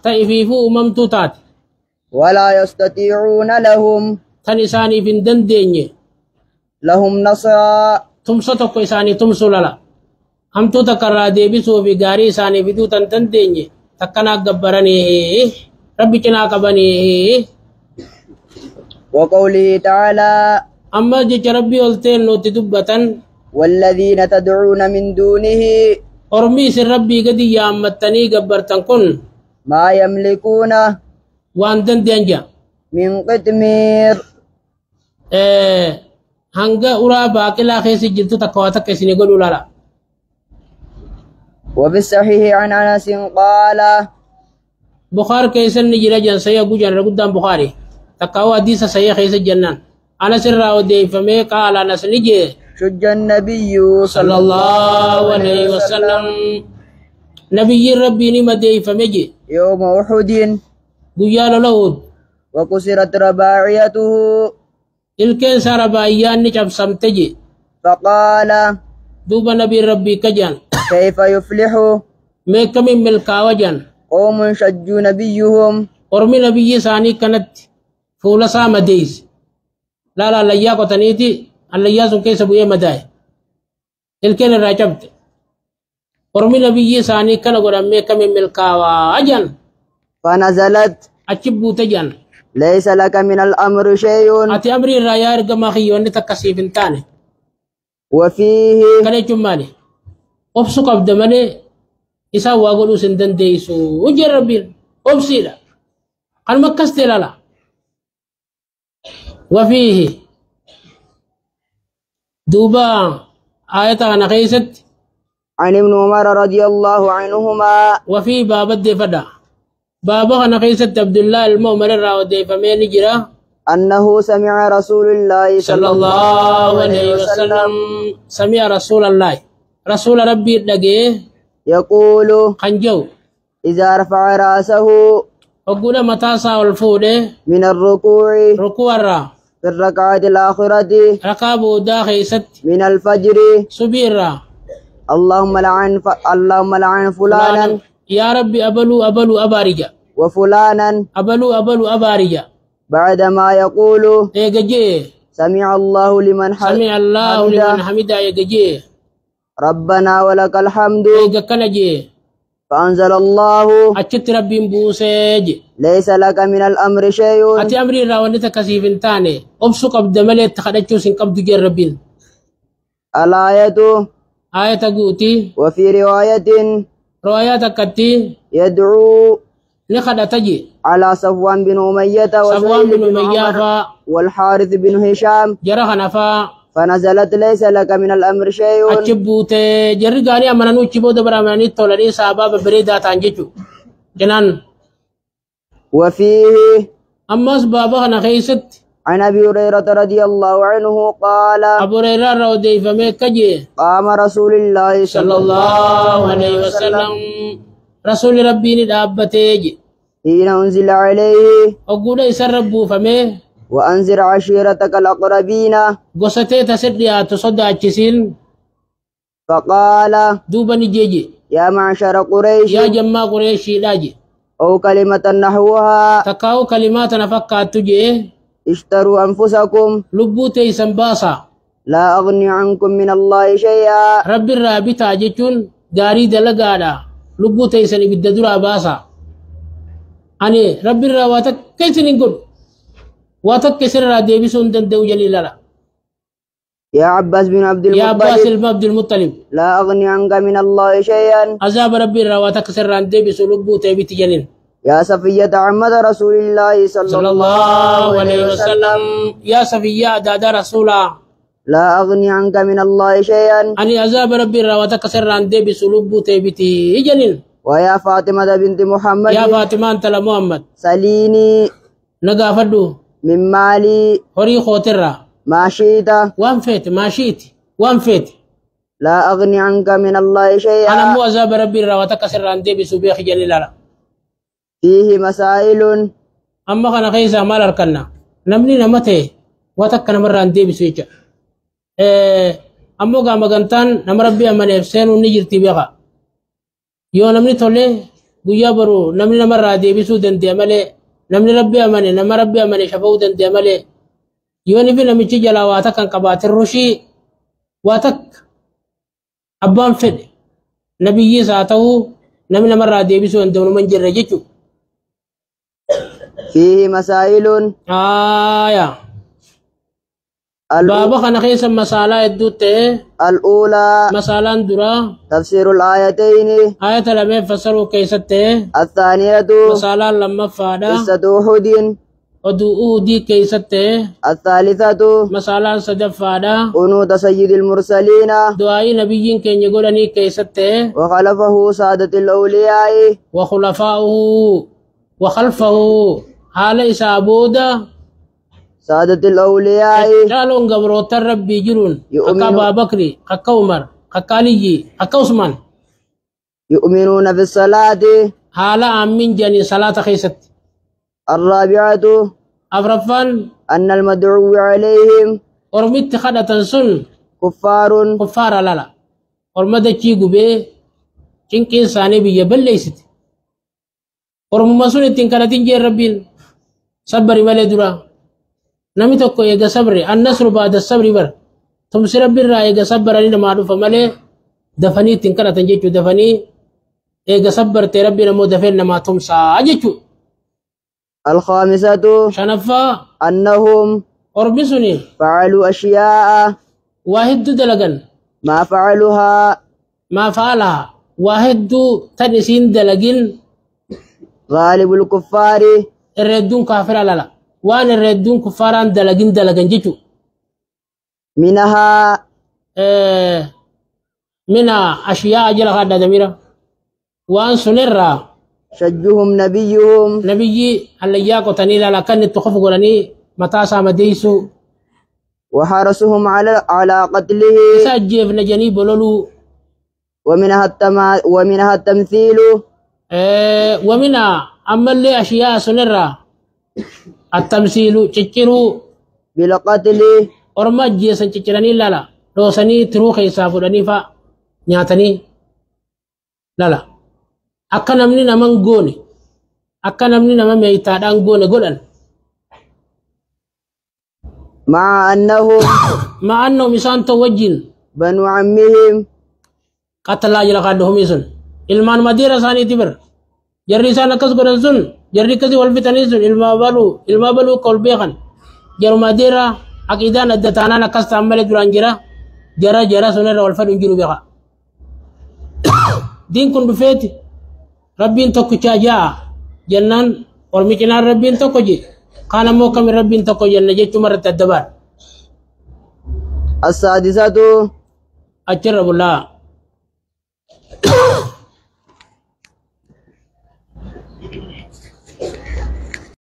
تأفيفو ممتوتات ولا يستطيعون لهم تنساني في دندني لهم نصرا تمسطك إساني تمسللا همتو تكرا ديبسو في غاري إساني في دوتن دندني تكنا قبرني ربي كنا قبني. وقوله تعالى أما جي ربي قلتين لو تدبتن والذين تدعون من دونه أرميس ربي قد يامتني قبرتن كن ما يملكون وان دندنجا من قطمير hanga ura باقلا خيسي جلتو تكواتك اسني قولوا لا. وفي الصحيح عن أنس قال بخار كيسن نجرا جن سيا قجن قدام بخاري تكاو حديث سيا خيس جنان أنا سر ودي فمي قال أنس نجي شج النبي صلى الله عليه وسلم نبي ربي نمدي فمجي يوم أحد قيال لود وكسرت رباعيته الكن سار بايان نجاب سمتجي فقال دوب نبي ربي كجان كيف يفلح ميك من ملكا وجن قوم شجوا نبيهم ورمي نبي ساني كانت فولا سام ديز لا ليا قتنيتي الليا سن كيس بويه مداي الكن راجبت ورمي نبي ساني كان غرام ميك من ملكا وجن فنزلت أجبو تجان ليس لك من الأمر شيء أتي أمري الريار كما خيوني تكسيف انتاني وفيه كان جمالي أبسك أبدمني إسا واغلو سندن ديسو وجربين أبسيلا قال مكستي لا وفيه دوبا آية أنا خيست عن ابن عمر رضي الله عنهما وفي باب الدفدا بابا أنا خيست عبد الله المؤمر الراودي فمين جرا أنه سمع رسول الله صلى الله عليه وسلم سمع رسول الله رسول ربي دغه يقول خنجو إذا رفع رأسه وقول متى ساول فوده من الركوع ركوع الرا في الركعة الآخرة ركابو داخيست من الفجر سبيرا اللهم لعن فلانا يا ربي أبلو أبارجا وفلانا أبلو أبارجا بعدما يقول يجي سمع الله لمن حمده يجي ربنا ولك الحمد يجي فأنزل الله أشت ربي بوسج ليس لك من الأمر شيء أتي أمري راوني تكسيف تاني أبسك أبدملي تخدجو سنكب تجربين الآية آية قوتي وفي رواية كتي يدعو نخد تجي على صفوان بن أمية صفوان بن أمية والحارث بن هشام جرى نفا فنزلت ليس لك من الأمر شيء أجبوت جرى غاني أمانو تشبو دبراماني تولري صحابة بريدة تانجيجو جنان وفيه أما سبابا نخيست عن أبي هريرة رضي الله عنه قال أبو هريرة رضي فمكجي قام رسول الله صلى الله عليه وسلم رسول ربي ندابتيجي حين أنزل عليه أقول إسر ربو فمه وأنذر عشيرتك الأقربين قصتي تسريا تصدع الجسين فقال دوبا نجيجي يا معشر قريش يا جماعة قريش لاجي أو كلمة نحوها تكاو كلمات نفقات تجي اشتروا أنفسكم لبوتي سنباسا لا أغني عنكم من الله شيئا ربي الرابطة جتون غاري دلقادا لبوتي سني بددرا باسا أني ربي الرواتك كيف نقول واتك كسر ديبسون دندو جليلا يا عباس بن عبد المطلب يا عباس بن عبد المطلب لا أغني عنك من الله شيئا عذاب ربي الرواتك كسر ديبسو لبوتي بتجلين يا صفية عمد رسول الله صلى الله عليه وسلم يا صفية دادا رسولا لا أغني عنك من الله شيئا أني عذاب ربي الرواتك كسر ديبسو لبوتي بتجلين ويا فاطمة بنت محمد يا فاطمة أنت محمد سليني نقافدو من مالي هوري خوترا ما شئت وانفيت ما شئت وانفيت لا أغني عنك من الله شيئا أنا مو عذاب ربي الرواتك كسر ديبسو بيخ جليلا فيه مسائل أما كان خيسا مال أركنا نمني نمته واتك نمر عن ديبسو يجا أما قام قنطان نمر ربي أما نفسين ونجرتي بيغا يو نمني تولي guyyaa baruu namni namarraa deebisuu danda'a malee namni rabbi amane nama rabbi amane shafa'uu danda'a malee yooni fi namichi jalaa waa takka kan qabaatin rushii waa takka abbaan fedhe nabiyyiis haa ta'uu namni namarraa deebisuu danda'u nama hin jirre jechuudha. فيه مسائل بابا خنا خيسا مسألة الدوت الأولى مسألة درا تفسير الآيتين آية لما فسروا كيست الثانية مسألة لما فادا قصة أحد ودو دي كيست الثالثة مسألة صدف فادا قنوت سيد المرسلين دعاء نبيين كن يقولني كيست وخلفه سادة الأولياء وخلفه حال إسابودا سادة الأولياء قالوا قبروت الرب يجرون كأبا بكري كأ عمر كأ علي كأ عثمان يؤمنون في الصلاة حالا أمين جاني صلاة خيست الرابعة أفرفان أن المدعو عليهم ورمت خدة سن كفار لا ورمد تشيغو بي چنكين ساني بي يبليست ورمما سنة تنكرتين جي ربين صبري مالي درا نمي توكو يغا صبري النصر بعد الصبر بر تمسي ربي را يغا صبرني معروف مالي دفني تنكرتين جيچو دفني يغا صبر تي ربي نمو دفن ما تمسا جيچو الخامسة شنفا أنهم أربسني فعلوا أشياء واحد دلغن ما فعلها واحد تنسين دلغن غالب الكفار الردون كافر لا وان الردون كفاران دلغن جيچو منها أشياء أجل هذا دميرا وان سنرا شجهم نبي اللي ياكو تنيلا لكن تخفوا قراني متاسا مديسو وحرسهم على قتله سجف نجني بلولو ومنها التمثيل ومنها أما اللي أشياء سنرا التمثيل تشكروا بالقتل أرمج جيسا تشكراني لا روساني تروخي سافراني فا نياتني لا akka namni naman goone akka namni nama meeytaadhaan goone godhan مع أنهم إسان توجين بنو عمهم قتلا جل قادهم يسن ilmaan madiira isaaniiti bir jarri isaan akkas godhan sun jarri akkasi wal fitanii sun ilmaa baluu kol beekan jaru madiira aqidaan adda taanaan akkas ta'an malee duraan jara sunirra wal fadhu hin jiru beeka diin kun dhufeeti rabbiin tokkichaa ja'a jennaan ormicinaan rabbiin tokko je kaan ammoo kami rabbiin tokko jenna jechuma irratti adda baan السادسة achirra bullaa